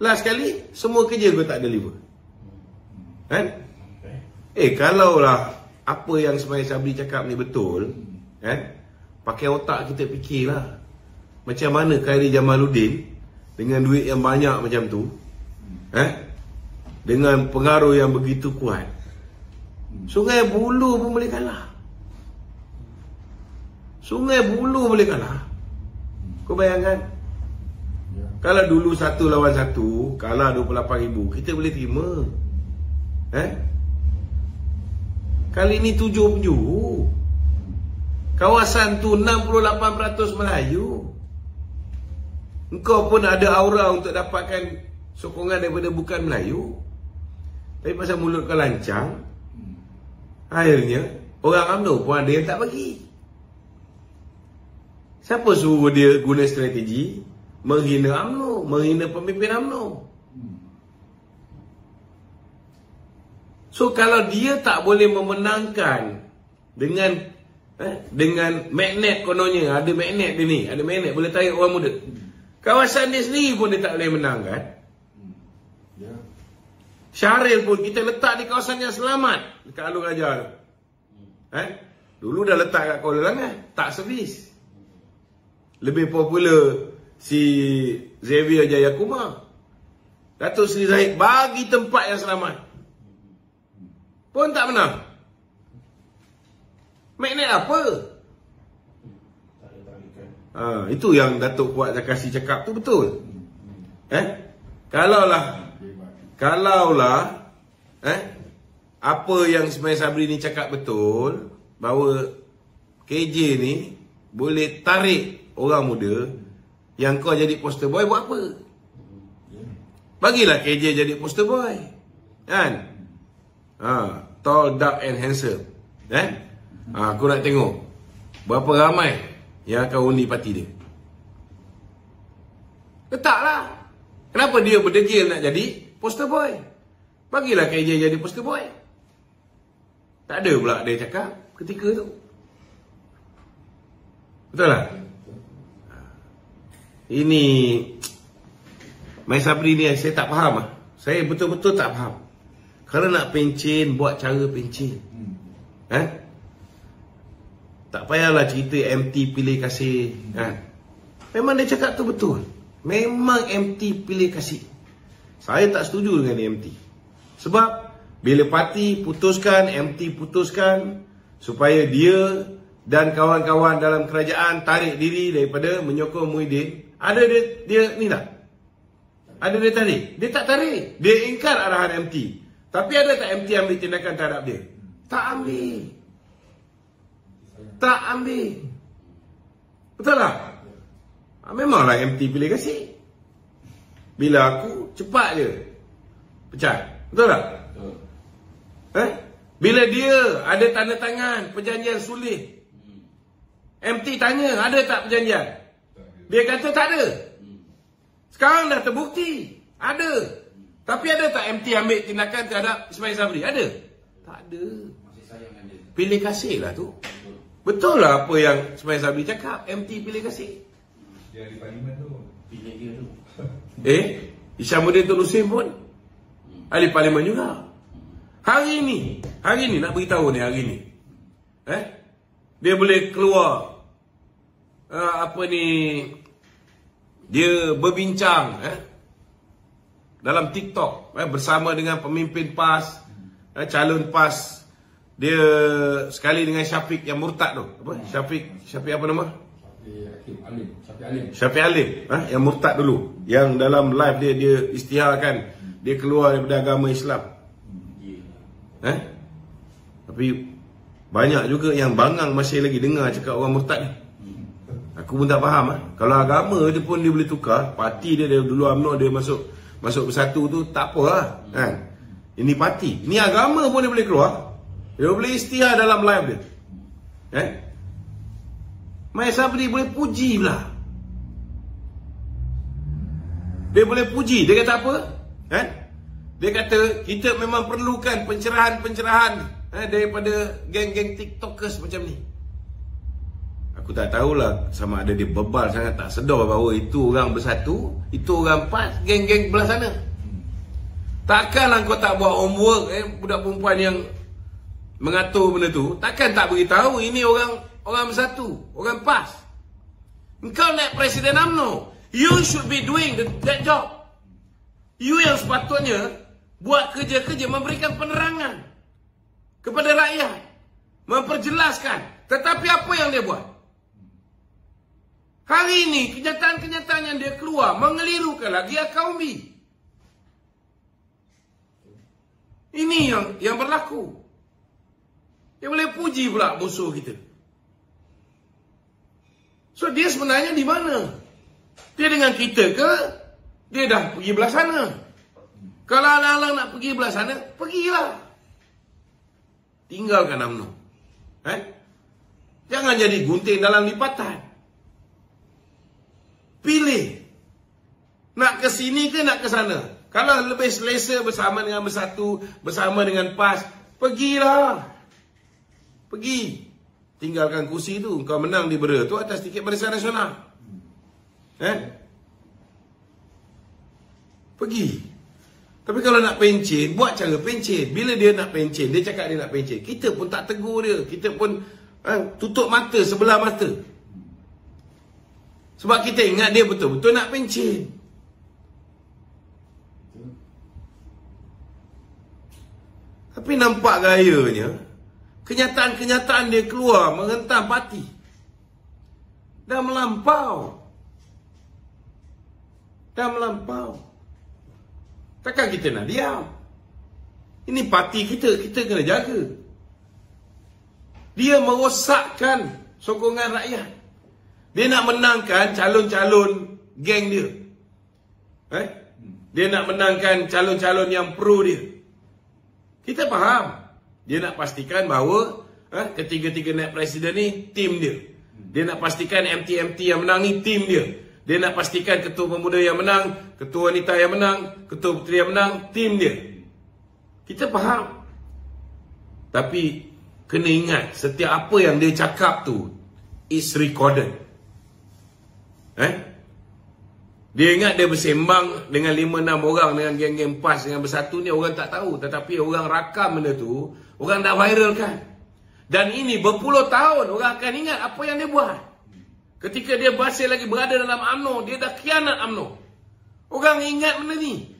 Last sekali, semua kerja kau tak deliver. Kan? Kalaulah apa yang Ismail Sabri cakap ni betul, kan? Pakai otak kita fikirlah. Macam mana Khairy Jamaluddin dengan duit yang banyak macam tu, dengan pengaruh yang begitu kuat, Sungai Buloh pun boleh kalah. Sungai Buloh boleh kalah. Kau bayangkan, kalau dulu 1 lawan 1 kalah 28,000, kita boleh terima. Kali ni 7 penjuru. Kawasan tu 68% Melayu. Engkau pun ada aura untuk dapatkan sokongan daripada bukan Melayu. Tapi pasal mulut kau lancang, akhirnya orang UMNO pun ada yang tak bagi. Siapa suruh dia guna strategi menghina UMNO, menghina pemimpin UMNO? So kalau dia tak boleh memenangkan dengan magnet, kononnya ada magnet dia ni, ada magnet boleh tarik orang muda. Kawasan dia sendiri pun dia tak boleh menangkan. Syahrir pun kita letak di kawasan yang selamat dekat Alun Raja. Dulu dah letak kat Kuala Langat, tak servis. Lebih popular si Xavier Jayakumar. Datuk Seri Zahid bagi tempat yang selamat, pun tak menang. Magnet apa? Itu yang Datuk Kuat Zakasi cakap tu betul. Kalaulah apa yang Ismail Sabri ni cakap betul, bahawa KJ ni boleh tarik orang muda, yang kau jadi poster boy, buat apa? Bagilah KJ jadi poster boy, kan? Tall, dark and handsome. Aku nak tengok berapa ramai yang akan undi parti dia. Letaklah. Kenapa dia berdegil nak jadi poster boy? Bagilah KJ jadi poster boy. Tak ada pula dia cakap ketika tu. Betul tak? Ini Mai Sabri ni saya tak faham. Saya betul-betul tak faham. Kalau nak pencen, buat cara pencen. Tak payahlah cerita MT pilih kasih. Memang dia cakap tu betul. Memang MT pilih kasih. Saya tak setuju dengan MT. Sebab bila parti putuskan, MT putuskan supaya dia dan kawan-kawan dalam kerajaan tarik diri daripada menyokong Muhyiddin, ada dia ni tak? Ada dia tarik? Dia tak tarik. Dia ingkar arahan MT. Tapi ada tak MT ambil tindakan terhadap dia? Tak ambil. Tak ambil. Betul tak? Memanglah MT pilih kasih. Bila aku, cepat je pecat. Betul tak? Bila dia ada tanda tangan perjanjian sulh, MT tanya ada tak perjanjian? Dia kata tak ada. Sekarang dah terbukti ada. Tapi ada tak MT ambil tindakan terhadap Ismail Sabri? Ada? Tak ada. Pilih kasih lah tu. Betul lah apa yang Ismail Sabri cakap. MT pilih kasih. Dia di parlimen tu. Pilih dia tu. Isyamuddin Tun Hussein pun ahli parlimen juga. Hari ni nak beritahu ni, hari ni dia boleh keluar dia berbincang dalam TikTok bersama dengan pemimpin PAS, calon PAS dia, sekali dengan Syafiq yang murtad tu. Syafiq apa nama? Syafiq Alim. Yang murtad dulu, yang dalam live dia istiharkan dia keluar daripada agama Islam. Tapi banyak juga yang bangang masih lagi dengar cakap orang murtad ni. Aku pun tak faham. Kalau agama dia pun dia boleh tukar. Parti dia dulu UMNO dia masuk bersatu tu tak apa lah. Ini parti. Ini agama pun dia boleh keluar. Dia boleh isytihar dalam live dia. Mai Sabri boleh puji pula. Dia boleh puji. Dia kata apa? Dia kata kita memang perlukan pencerahan-pencerahan daripada geng-geng TikTokers macam ni. Aku tak tahulah sama ada dia bebal sangat tak sedar bahawa itu orang bersatu, itu orang PAS, geng-geng belah sana. Takkanlah kau tak buat homework budak perempuan yang mengatur benda tu, takkan tak beritahu ini orang bersatu, orang PAS. Engkau naik Presiden UMNO, you should be doing that job. You yang sepatutnya buat kerja-kerja memberikan penerangan kepada rakyat, memperjelaskan. Tetapi apa yang dia buat? Hari ini kenyataan-kenyataan yang dia keluar mengelirukan lagi kaum B. Ini yang berlaku. Dia boleh puji pula musuh kita. So dia sebenarnya di mana? Dia dengan kita ke? Dia dah pergi belah sana. Kalau alang-alang nak pergi belah sana, pergilah. Tinggalkan UMNO. Jangan jadi gunting dalam lipatan. Pilih. Nak ke sini ke nak ke sana? Kalau lebih selesa bersama dengan bersatu, bersama dengan PAS, pergilah. Pergi. Tinggalkan kursi tu. Kau menang di Bera tu atas tiket Barisan Nasional. Pergi. Tapi kalau nak pencen, buat cara pencen. Bila dia nak pencen, dia cakap dia nak pencen, kita pun tak tegur dia. Kita pun tutup mata, sebelah mata. Sebab kita ingat dia betul-betul nak pencen. Tapi nampak gayanya, kenyataan-kenyataan dia keluar menghentam parti. Dah melampau. Takkan kita nak diam. Ini parti kita kena jaga. Dia merosakkan sokongan rakyat. Dia nak menangkan calon-calon geng dia. Dia nak menangkan calon-calon yang pro dia. Kita faham. Dia nak pastikan bahawa ketiga-tiga naik presiden ni tim dia. Dia nak pastikan MT yang menang ni tim dia. Dia nak pastikan ketua pemuda yang menang, ketua wanita yang menang, ketua puteri yang menang, tim dia. Kita faham. Tapi kena ingat, setiap apa yang dia cakap tu is recorded. Dia ingat dia bersembang dengan 5-6 orang, dengan geng-geng PAS, dengan bersatu ni orang tak tahu. Tetapi orang rakam benda tu, orang dah viralkan. Dan ini berpuluh tahun orang akan ingat apa yang dia buat. Ketika dia masih lagi berada dalam UMNO, dia dah khianat UMNO. Orang ingat benda ni.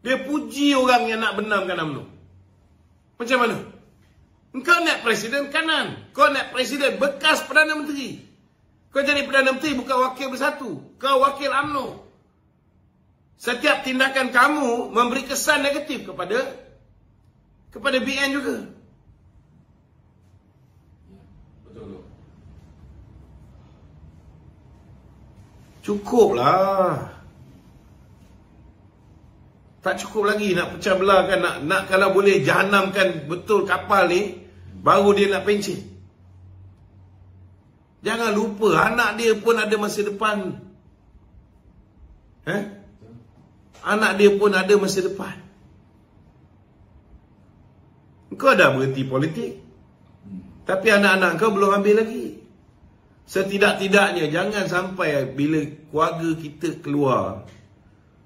Dia puji orang yang nak benamkan UMNO. Macam mana? Engkau naik presiden kanan, kau naik presiden bekas Perdana Menteri. Kau jadi Perdana Menteri bukan wakil bersatu. Kau wakil UMNO. Setiap tindakan kamu memberi kesan negatif kepada BN juga. Betul. Cukuplah. Tak cukup lagi nak pecah belahkan, nak kalau boleh jahanamkan betul kapal ni, baru dia nak pencen. Jangan lupa anak dia pun ada masa depan. Anak dia pun ada masa depan. Kau dah berhenti politik, tapi anak-anak kau belum ambil lagi. Setidak-tidaknya jangan sampai bila keluarga kita keluar,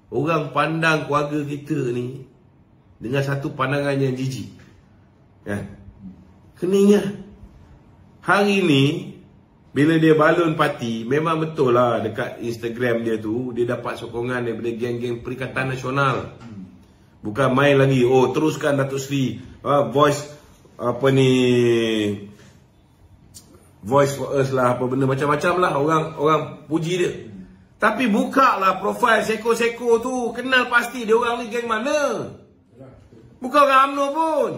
orang pandang keluarga kita ni dengan satu pandangan yang jijik. Kena ingat, hari ni bila dia balon parti, memang betul lah dekat Instagram dia tu, dia dapat sokongan daripada geng-geng Perikatan Nasional. Bukan main lagi, teruskan Datuk Seri, voice apa ni, voice for us lah, apa benda macam-macam lah, orang puji dia. Tapi buka lah profil seko-seko tu, kenal pasti dia orang ni geng mana. Bukan orang UMNO pun.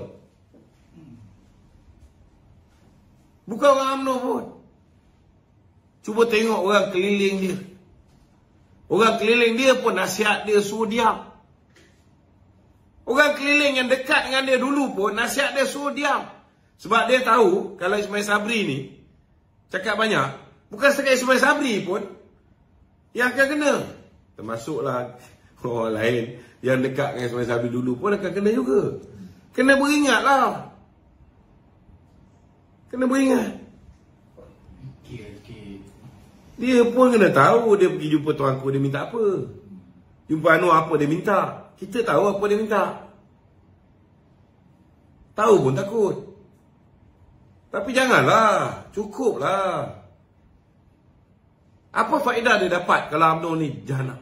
Bukan orang UMNO pun. Cuba tengok orang keliling dia. Orang keliling dia pun nasihat dia suruh diam. Orang keliling yang dekat dengan dia dulu pun nasihat dia suruh diam. Sebab dia tahu kalau Ismail Sabri ni cakap banyak, bukan setakat Ismail Sabri pun yang akan kena. Termasuklah orang lain yang dekat dengan Ismail Sabri dulu pun akan kena juga. Kena beringatlah. Kena beringat. Dia pun kena tahu dia pergi jumpa tuanku dia minta apa. Jumpa Anwar apa dia minta. Kita tahu apa dia minta. Tahu pun takut. Tapi janganlah. Cukuplah. Apa faedah dia dapat kalau UMNO ni jahanam?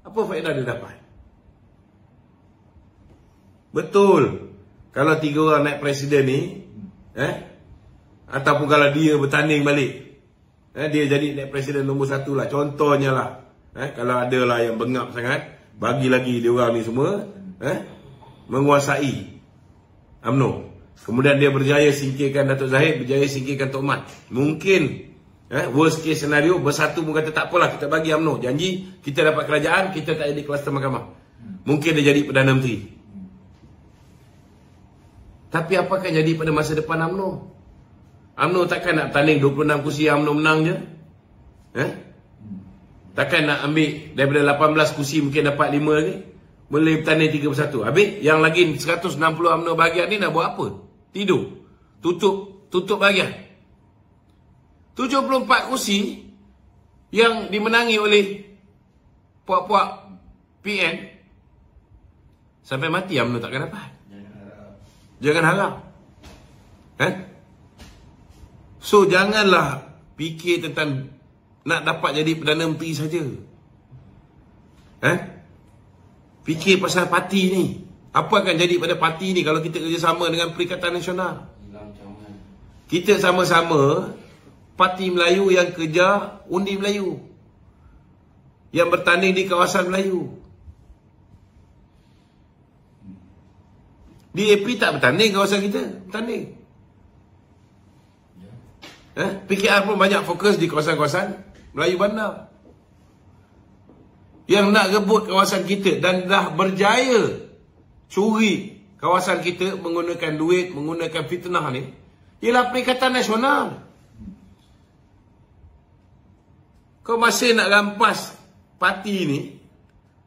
Apa faedah dia dapat? Betul. Kalau 3 orang naik presiden ni, ataupun kalau dia bertanding balik, dia jadi naik presiden nombor 1 lah. Contohnya lah. Kalau ada lah yang bengap sangat, bagi lagi dia orang ni semua menguasai UMNO. Kemudian dia berjaya singkirkan Datuk Zahid, berjaya singkirkan Tok Mat. Mungkin worst case scenario bersatu pun kata tak apalah, kita bagi UMNO. Janji kita dapat kerajaan, kita tak jadi kluster mahkamah. Mungkin dia jadi Perdana Menteri. Tapi apakah jadi pada masa depan UMNO? UMNO takkan nak tanding 26 kursi UMNO menang je? Takkan nak ambil daripada 18 kursi mungkin dapat 5 lagi? Boleh bertanding 3-1. Habis yang lagi 160 UMNO bahagian ni nak buat apa? Tidur. Tutup bahagian. 74 kursi yang dimenangi oleh puak-puak PN, sampai mati UMNO takkan dapat. Jangan harap. So janganlah fikir tentang nak dapat jadi Perdana Menteri saja. Fikir pasal parti ni. Apa akan jadi pada parti ni kalau kita kerjasama dengan Perikatan Nasional? Kita sama-sama Parti Melayu yang kerja undi Melayu, yang bertanding di kawasan Melayu. DAP tak bertanding kawasan kita, bertanding. PKR pun banyak fokus di kawasan-kawasan Melayu bandar. Yang nak rebut kawasan kita dan dah berjaya curi kawasan kita menggunakan duit, menggunakan fitnah ni, ialah Perikatan Nasional. Kau masih nak rampas parti ni,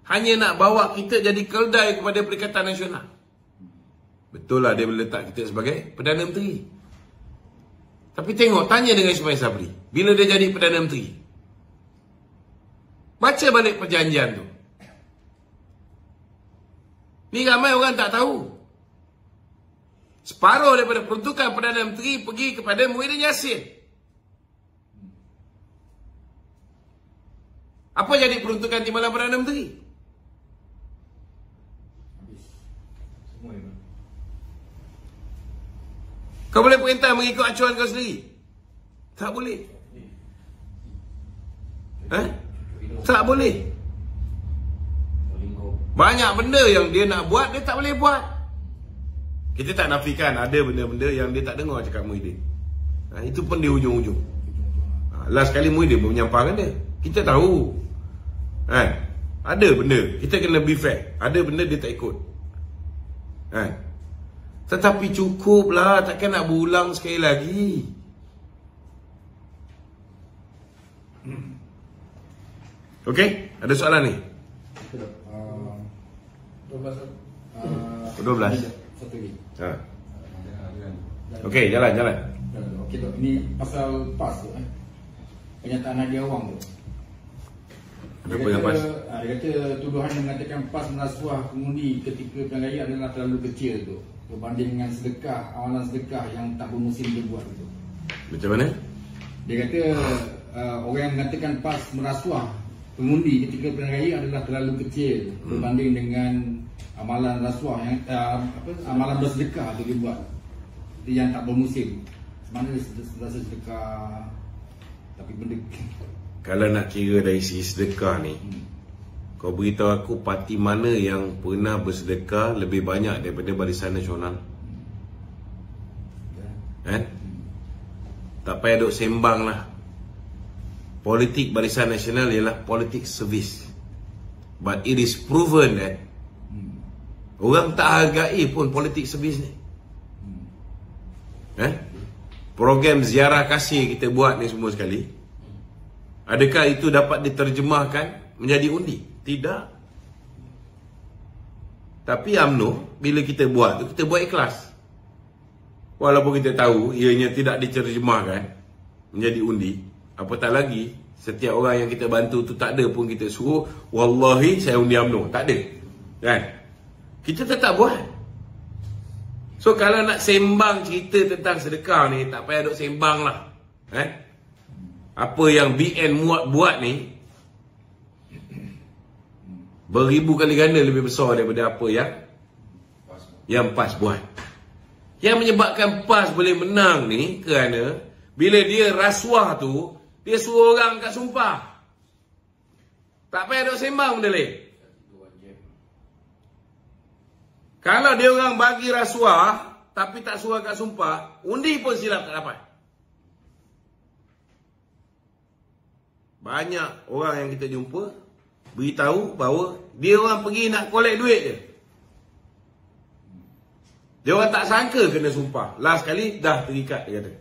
hanya nak bawa kita jadi keldai kepada Perikatan Nasional. Betul lah dia letak kita sebagai Perdana Menteri. Tapi tengok, tanya dengan Ismail Sabri, bila dia jadi Perdana Menteri, baca balik perjanjian tu. Ni ramai orang tak tahu. Separuh daripada peruntukan Perdana Menteri pergi kepada Muhyiddin Yassin. Apa jadi peruntukan timbalan Perdana Menteri? Kau boleh perintah mengikut acuan kau sendiri? Tak boleh. Tak boleh. Banyak benda yang dia nak buat, dia tak boleh buat. Kita tak nafikan ada benda-benda yang dia tak dengar cakap Muhyiddin. Itu pun di hujung-hujung. Last kali Muhyiddin pun menyampaikan dia. Kita tahu. Ada benda, kita kena be fair. Ada benda dia tak ikut. Tetapi cukuplah, takkan nak berulang sekali lagi. Okey, ada soalan ni? 12. Satu lagi. Okey, jalan. Okey, ini pasal PAS tu. Pernyataan Nadia Awang tu. Dia kata tuduhan yang mengatakan PAS merasuah pengundi ketika pilihan raya adalah terlalu kecil tu, berbanding dengan sedekah, amalan sedekah yang tak bermusim dia buat itu. Macam mana? Dia kata orang yang mengatakan PAS merasuah pengundi ketika pilihan raya adalah terlalu kecil berbanding dengan amalan rasuah yang amalan bersedekah tu dia buat yang tak bermusim. Mana rasa sedekah tapi benda. Kalau nak kira dari segi sedekah ni, kau beritahu aku parti mana yang pernah bersedekah lebih banyak daripada Barisan Nasional? Tak payah duk sembang lah. Politik Barisan Nasional ialah politik servis. But it is proven that orang tak hargai pun politik sebisnes. Program ziarah kasih kita buat ni semua sekali, adakah itu dapat diterjemahkan menjadi undi? Tidak. Tapi UMNO bila kita buat tu, kita buat ikhlas. Walaupun kita tahu ianya tidak diterjemahkan menjadi undi. Apatah lagi setiap orang yang kita bantu tu tak ada pun kita suruh, wallahi saya undi UMNO. Tak ada. Kan? Kita tetap buat. So kalau nak sembang cerita tentang sedekah ni, tak payah duk sembang lah. Apa yang BN buat ni beribu kali ganda lebih besar daripada apa yang PAS buat. Yang menyebabkan PAS boleh menang ni kerana bila dia rasuah tu, dia suruh orang kat sumpah. Tak payah duk sembang benda lain. Kalau dia orang bagi rasuah tapi tak suruh kat sumpah, undi pun silap tak dapat. Banyak orang yang kita jumpa beritahu bahawa dia orang pergi nak collect duit je. Dia orang tak sangka kena sumpah. Last kali dah terikat, dia kata.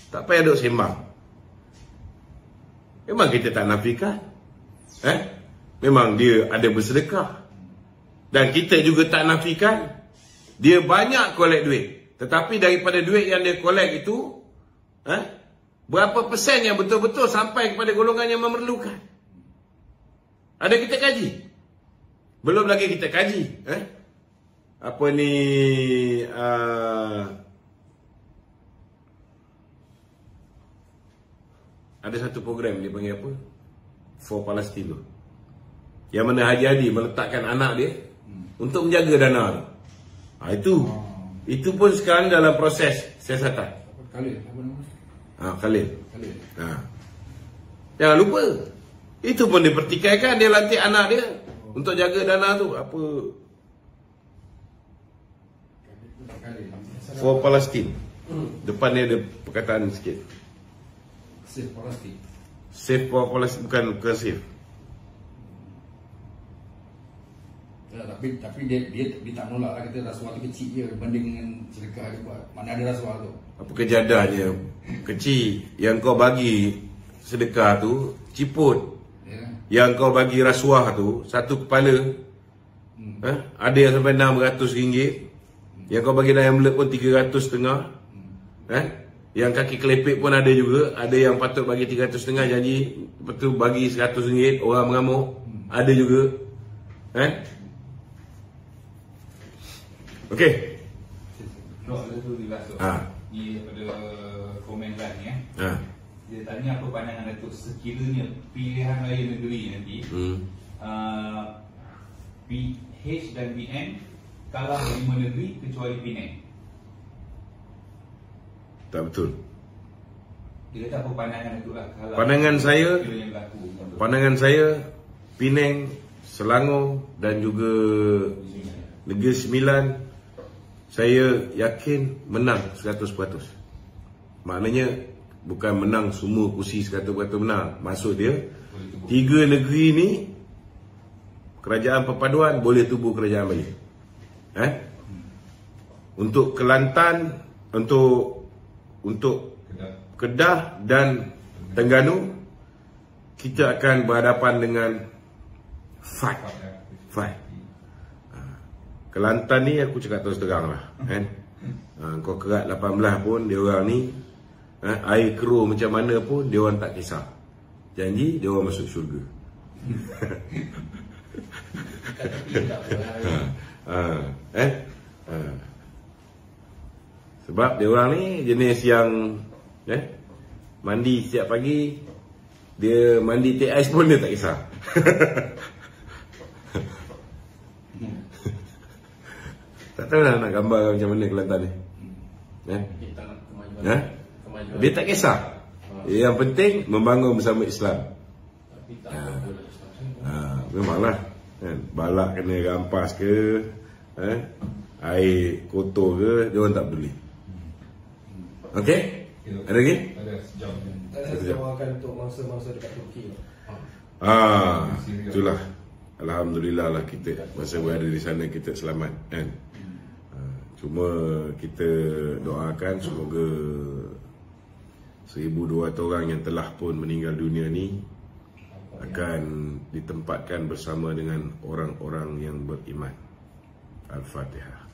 Tak payah duk sembang. Memang kita tak nafikan. Memang dia ada bersedekah. Dan kita juga tak nafikan dia banyak collect duit. Tetapi daripada duit yang dia collect itu, berapa persen yang betul-betul sampai kepada golongan yang memerlukan? Ada kita kaji? Belum lagi kita kaji. Apa ni... ada satu program dia panggil apa? For Palestine tu. Yang mana Haji Hadi meletakkan anak dia untuk menjaga dana tu. Itu pun sekarang dalam proses siasatan. Khalil, apa nama? Khalil. Jangan lupa. Itu pun dipertikaikan, dia lantik anak dia untuk jaga dana tu. Apa? For Palestine. Depan dia ada perkataan sikit. Save Palestine. Save for Palestine, bukan save. Ya, tapi dia tak nolak lah, kata rasuah tu kecil je berbanding dengan sedekah dia buat. Mana ada rasuah tu? Apa kejadahnya kecil. Yang kau bagi sedekah tu ciput. Yang kau bagi rasuah tu satu kepala. Ada yang sampai RM600. Yang kau bagi dalam envelope pun 300.5. Yang kaki kelepek pun ada juga. Ada yang patut bagi 300.5 janji, betul bagi RM100, orang mengamuk. Ada juga. Okey. Ada tu dilasuk. Ni daripada komen kan ni. Dia tanya apa pandangan Datuk sekiranya pilihan raya negeri nanti PH dan BN kalah 5 negeri kecuali Penang. Tak betul. Dia kata apa pandangan Datuk lah kalah. Pandangan saya Penang, Selangor dan juga Negeri Sembilan, saya yakin menang 100%. Maknanya bukan menang semua kursi 100% menang. Maksud dia 3 negeri ni kerajaan perpaduan boleh tubuh kerajaan balik. Untuk Kelantan, untuk Kedah dan Terengganu, kita akan berhadapan dengan fight. Kelantan ni aku cakap terus terang lah, kau kerat 18 pun dia orang ni, air keruh macam mana pun dia orang tak kisah. Janji dia orang masuk syurga. Sebab dia orang ni jenis yang mandi setiap pagi, dia mandi teh ais pun dia tak kisah. Tak tahu lah nak gambar macam mana Kelantan ni. Dia tak kisah. Yang penting membangun bersama Islam. Memanglah balak kena rampas ke, air kotor ke, dia orang tak peduli. Okey? Ada lagi? Ada sejam. Saya doakan untuk mangsa-mangsa dekat Turki. Itulah. Alhamdulillah lah kita masa berada di sana kita selamat kan. Cuma kita doakan semoga 1,200 orang yang telah pun meninggal dunia ni akan ditempatkan bersama dengan orang-orang yang beriman. Al-Fatihah.